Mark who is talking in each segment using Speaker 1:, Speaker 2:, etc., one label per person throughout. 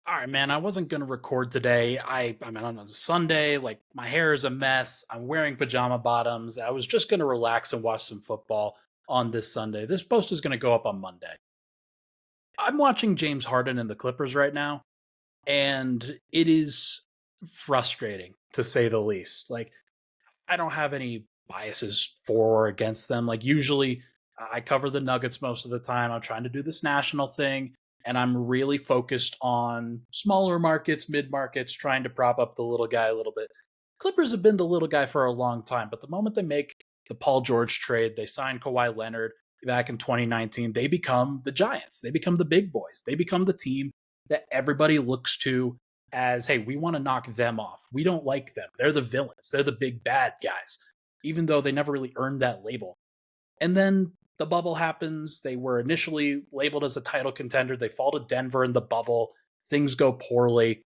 Speaker 1: All right, man. I wasn't gonna record today. I'm on a Sunday. Like my hair is a mess. I'm wearing pajama bottoms. I was just gonna relax and watch some football on this Sunday. This post is gonna go up on Monday. I'm watching James Harden and the Clippers right now, and it is frustrating to say the least. Like I don't have any biases for or against them. Like usually I cover the Nuggets most of the time. I'm trying to do this national thing and I'm really focused on smaller markets, mid markets, trying to prop up the little guy a little bit. Clippers have been the little guy for a long time, but the moment they make the Paul George trade, they sign Kawhi Leonard back in 2019, they become the Giants. They become the big boys. They become the team that everybody looks to as, hey, we want to knock them off. We don't like them. They're the villains. They're the big bad guys, even though they never really earned that label. And then the bubble happens. They were initially labeled as a title contender. They fall to Denver in the bubble. Things go poorly.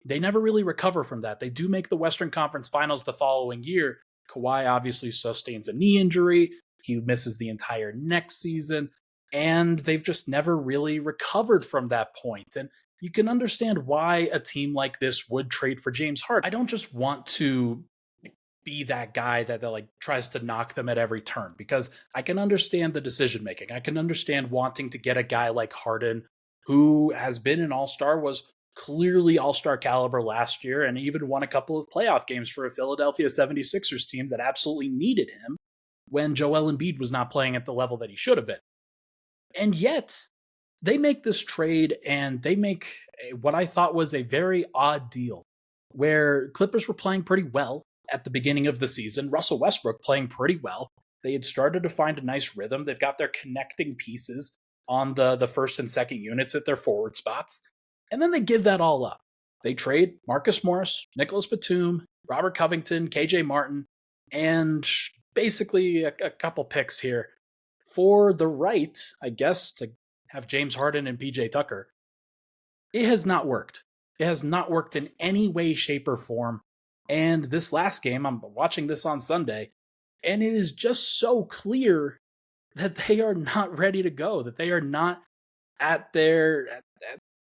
Speaker 1: They never really recover from that. They do make the Western Conference Finals the following year. Kawhi obviously sustains a knee injury. He misses the entire next season. And they've just never really recovered from that point. And you can understand why a team like this would trade for James Harden. I don't just want to be that guy that like tries to knock them at every turn because I can understand the decision making. I can understand wanting to get a guy like Harden who has been an all-star, was clearly all-star caliber last year and even won a couple of playoff games for a Philadelphia 76ers team that absolutely needed him when Joel Embiid was not playing at the level that he should have been. And yet, they make this trade and they make what I thought was a very odd deal where Clippers were playing pretty well at the beginning of the season. Russell Westbrook playing pretty well. They had started to find a nice rhythm. They've got their connecting pieces on the first and second units at their forward spots. And then they give that all up. They trade Marcus Morris, Nicholas Batum, Robert Covington, KJ Martin, and basically a couple picks here for the right, I guess, to have James Harden and PJ Tucker. It has not worked. It has not worked in any way, shape, or form. And this last game, I'm watching this on Sunday, and it is just so clear that they are not ready to go, that they are not at at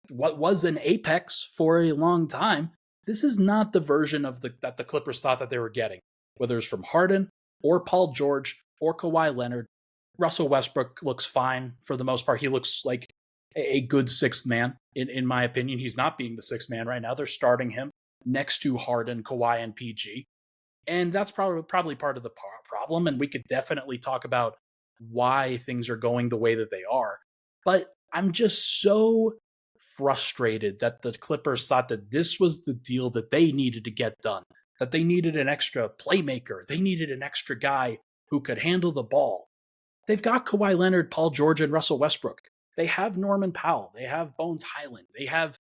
Speaker 1: what was an apex for a long time. This is not the version of that the Clippers thought that they were getting, whether it's from Harden or Paul George or Kawhi Leonard. Russell Westbrook looks fine for the most part. He looks like a good sixth man, in my opinion. He's not being the sixth man right now. They're starting him next to Harden, Kawhi, and PG. And that's probably part of the problem. And we could definitely talk about why things are going the way that they are. But I'm just so frustrated that the Clippers thought that this was the deal that they needed to get done, that they needed an extra playmaker. They needed an extra guy who could handle the ball. They've got Kawhi Leonard, Paul George, and Russell Westbrook. They have Norman Powell. They have Bones Highland. They have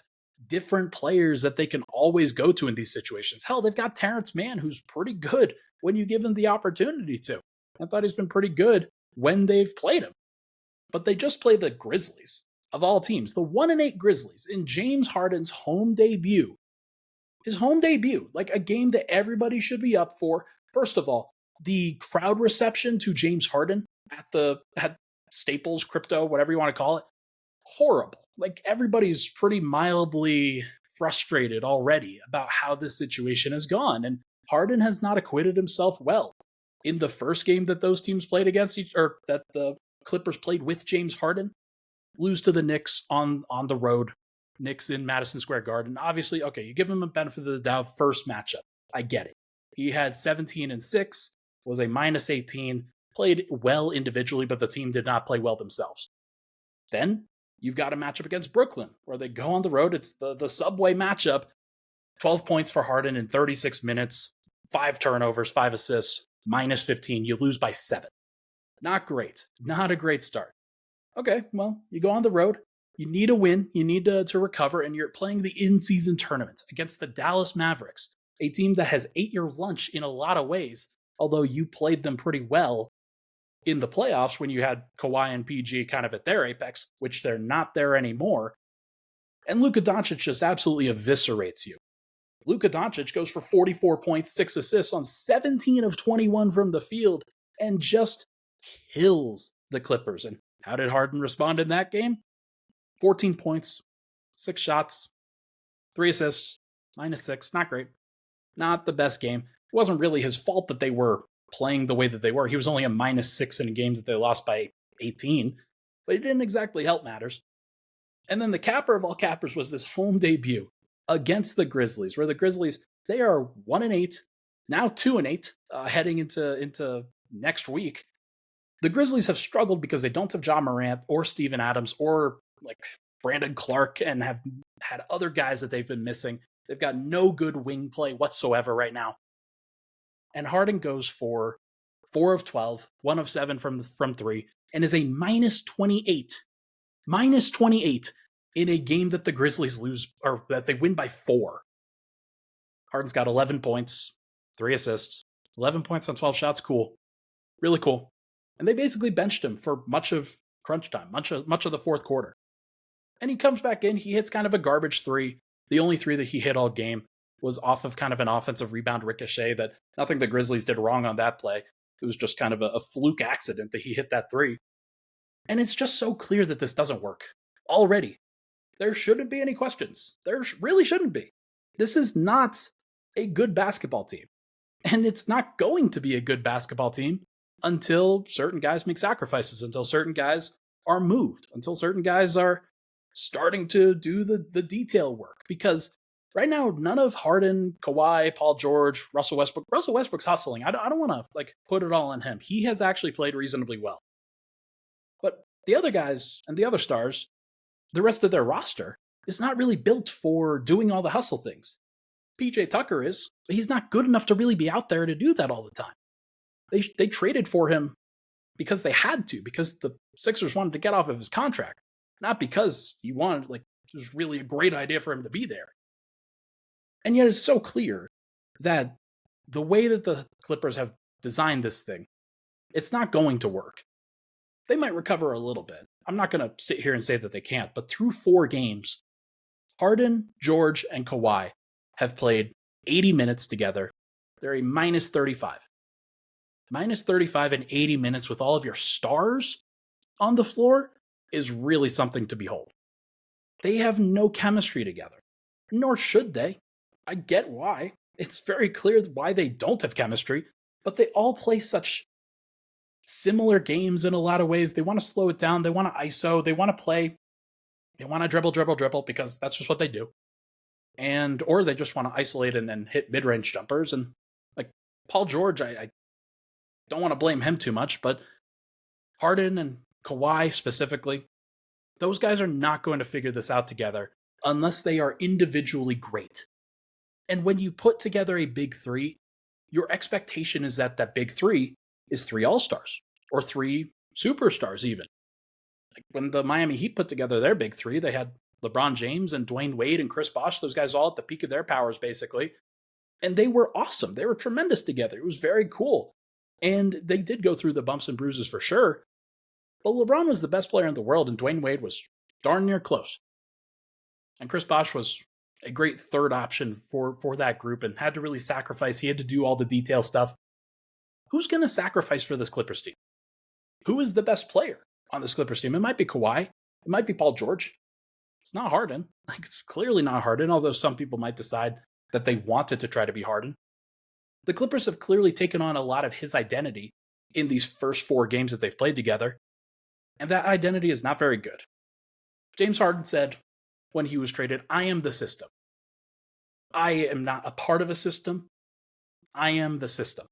Speaker 1: different players that they can always go to in these situations. Hell, they've got Terrence Mann, who's pretty good when you give him the opportunity to. I thought he's been pretty good when they've played him. But they just play the Grizzlies, of all teams, the 1-8 Grizzlies in James Harden's home debut. His home debut, like a game that everybody should be up for. First of all, the crowd reception to James Harden at Staples, Crypto, whatever you want to call it, horrible. Like everybody's pretty mildly frustrated already about how this situation has gone, and Harden has not acquitted himself well. In the first game that those teams played against each, or that the Clippers played with James Harden, lose to the Knicks on the road. Knicks in Madison Square Garden. Obviously, okay, you give him a benefit of the doubt. First matchup, I get it. He had 17 and 6, was a minus 18, played well individually, but the team did not play well themselves. Then you've got a matchup against Brooklyn where they go on the road. It's the subway matchup. 12 points for Harden in 36 minutes, 5 turnovers, 5 assists, minus 15. You lose by 7. Not great. Not a great start. Okay, well, you go on the road. You need a win. You need to recover, and you're playing the in-season tournament against the Dallas Mavericks, a team that has ate your lunch in a lot of ways, although you played them pretty well in the playoffs when you had Kawhi and PG kind of at their apex, which they're not there anymore. And Luka Doncic just absolutely eviscerates you. Luka Doncic goes for 44 points, 6 assists on 17 of 21 from the field, and just kills the Clippers. And how did Harden respond in that game? 14 points, 6 shots, 3 assists, -6, not great. Not the best game. It wasn't really his fault that they were playing the way that they were. He was only a -6 in a game that they lost by 18, but it didn't exactly help matters. And then the capper of all cappers was this home debut against the Grizzlies, where the Grizzlies, they are 1-8, now 2-8, heading into next week. The Grizzlies have struggled because they don't have John Morant or Steven Adams or like Brandon Clark, and have had other guys that they've been missing. They've got no good wing play whatsoever right now. And Harden goes for 4 of 12, 1 of 7 from 3, and is a -28. -28 in a game that the Grizzlies lose, or that they win by 4. Harden's got 11 points, 3 assists, 11 points on 12 shots. Cool. Really cool. And they basically benched him for much of crunch time, much of the fourth quarter. And he comes back in, he hits kind of a garbage 3. The only 3 that he hit all game was off of kind of an offensive rebound ricochet that nothing the Grizzlies did wrong on that play. It was just kind of a fluke accident that he hit that 3. And it's just so clear that this doesn't work already. There shouldn't be any questions. There really shouldn't be. This is not a good basketball team. And it's not going to be a good basketball team until certain guys make sacrifices, until certain guys are moved, until certain guys are starting to do the detail work. Because right now, none of Harden, Kawhi, Paul George, Russell Westbrook's hustling. I don't want to like put it all on him. He has actually played reasonably well. But the other guys and the other stars, the rest of their roster, is not really built for doing all the hustle things. PJ Tucker is, but he's not good enough to really be out there to do that all the time. They traded for him because they had to, because the Sixers wanted to get off of his contract, not because he wanted, like, it was really a great idea for him to be there. And yet it's so clear that the way that the Clippers have designed this thing, it's not going to work. They might recover a little bit. I'm not going to sit here and say that they can't, but through 4 games, Harden, George, and Kawhi have played 80 minutes together. They're a -35. -35 and 80 minutes with all of your stars on the floor is really something to behold. They have no chemistry together, nor should they. I get why. It's very clear why they don't have chemistry, but they all play such similar games in a lot of ways. They want to slow it down. They want to ISO. They want to play. They want to dribble, because that's just what they do. Or they just want to isolate and then hit mid-range jumpers. And like Paul George, I don't want to blame him too much, but Harden and Kawhi specifically, those guys are not going to figure this out together unless they are individually great. And when you put together a big 3, your expectation is that that big 3 is 3 All-Stars or 3 superstars even. Like when the Miami Heat put together their big 3, they had LeBron James and Dwayne Wade and Chris Bosh, those guys all at the peak of their powers basically. And they were awesome. They were tremendous together. It was very cool. And they did go through the bumps and bruises for sure. But LeBron was the best player in the world, and Dwayne Wade was darn near close. And Chris Bosh was a great third option for that group and had to really sacrifice. He had to do all the detail stuff. Who's going to sacrifice for this Clippers team? Who is the best player on this Clippers team? It might be Kawhi. It might be Paul George. It's not Harden. Like, it's clearly not Harden, although some people might decide that they wanted to try to be Harden. The Clippers have clearly taken on a lot of his identity in these first 4 games that they've played together, and that identity is not very good. James Harden said when he was traded, "I am the system. I am not a part of a system. I am the system."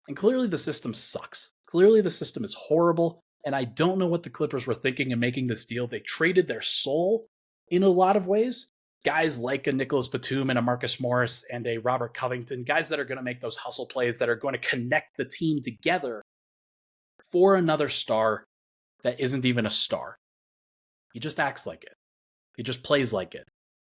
Speaker 1: And clearly the system sucks. Clearly the system is horrible, and I don't know what the Clippers were thinking in making this deal. They traded their soul in a lot of ways. Guys like a Nicholas Batum and a Marcus Morris and a Robert Covington, guys that are going to make those hustle plays, that are going to connect the team together, for another star that isn't even a star. He just acts like it. He just plays like it.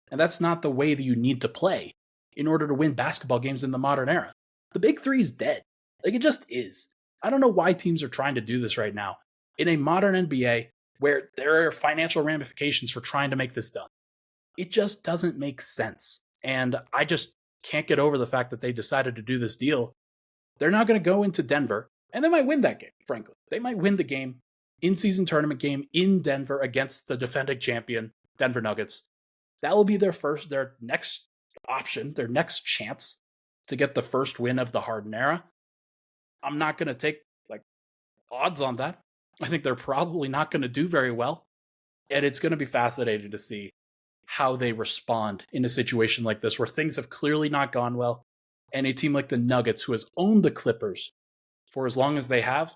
Speaker 1: And that's not the way that you need to play in order to win basketball games in the modern era. The big 3 is dead. Like, it just is. I don't know why teams are trying to do this right now in a modern NBA where there are financial ramifications for trying to make this done. It just doesn't make sense. And I just can't get over the fact that they decided to do this deal. They're not going to go into Denver, and they might win that game, frankly. They might win the game, in-season tournament game in Denver against the defending champion, Denver Nuggets. That will be their next option, their next chance to get the first win of the Harden era. I'm not going to take like odds on that. I think they're probably not going to do very well. And it's going to be fascinating to see how they respond in a situation like this where things have clearly not gone well. And a team like the Nuggets, who has owned the Clippers for as long as they have,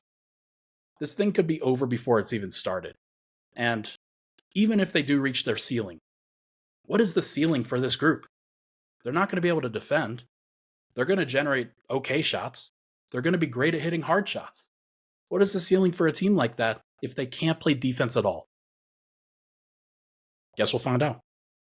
Speaker 1: this thing could be over before it's even started. And even if they do reach their ceiling, what is the ceiling for this group? They're not going to be able to defend. They're going to generate okay shots. They're going to be great at hitting hard shots. What is the ceiling for a team like that if they can't play defense at all? Guess we'll find out.